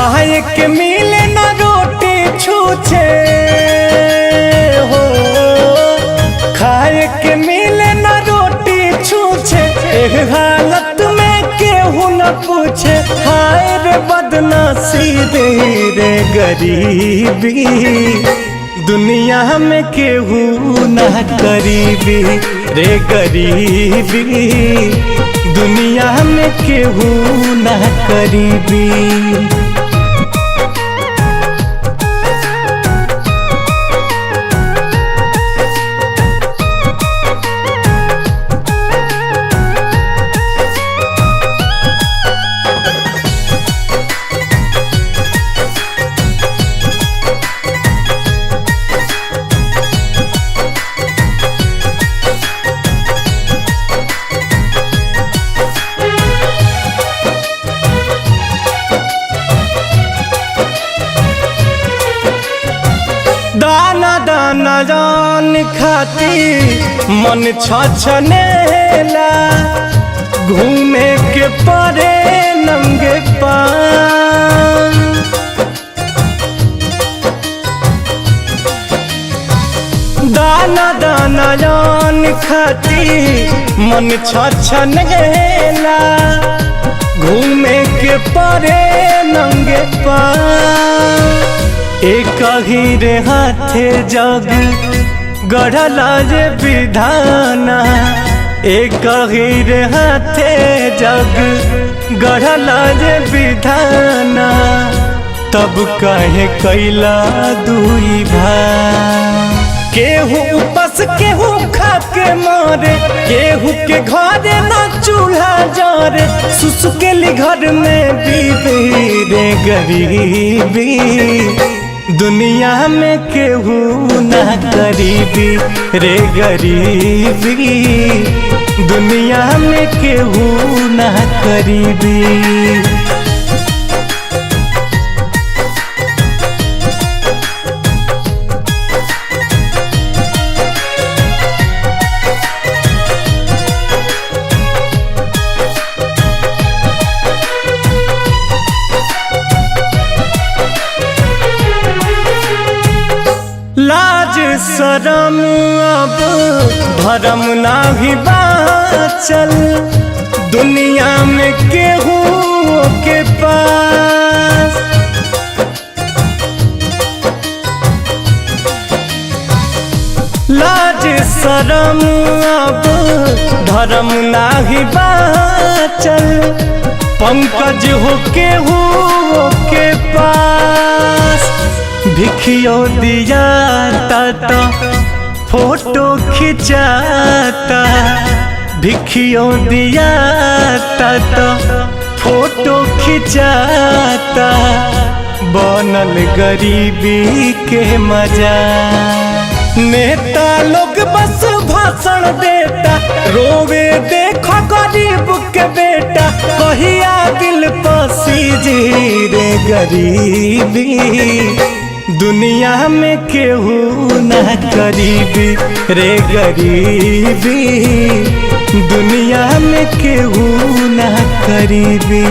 खाए के मिले ना रोटी छूछे हो, खाए के मिले ना रोटी छूछे, एक हालत में केहू न पूछे। हाय रे बदनसीबी रे गरीबी, दुनिया में केहू ना करीबी रे गरीबी, दुनिया में केहू ना करीबी। दाना दाना जान खाती मन छछनेला, घूमे के परे नंगे पाँव। दाना दाना जान खाती मन छछनेला, घूमे के परे नंगे पाँव। एक ही रे हाथे जग गढ़ला जे विधाना, एक ही रे हाथे जग गढ़ला जे विधाना, तब कहे कैला दुई भाई। केहू उपास केहू खा के मारे, केहू के घरे ना चूल्हा जरे, सुसुकेली घर में बीबी रे गरीबी, दुनिया में केहू ना करीबी रे गरीबी, दुनिया में केहू ना करीबी। लाज शरम अब भरम नाही बाचल, दुनिया में केहू के पास। लाज शरम अब धर्म नाही बाचल, पंकज हो केहू के पास। भिखियो दिया ता फोटो खिंचाता, भिखियो दिया ता फोटो खिंचाता, बनल गरीबी के मजा। नेता लोग बस भाषण देता, रोवे देखो गरीब के बेटा, कहिया दिल पसीजी रे गरीबी, दुनिया में केहू ना करीबी रे गरीबी, दुनिया में केहू ना करीबी।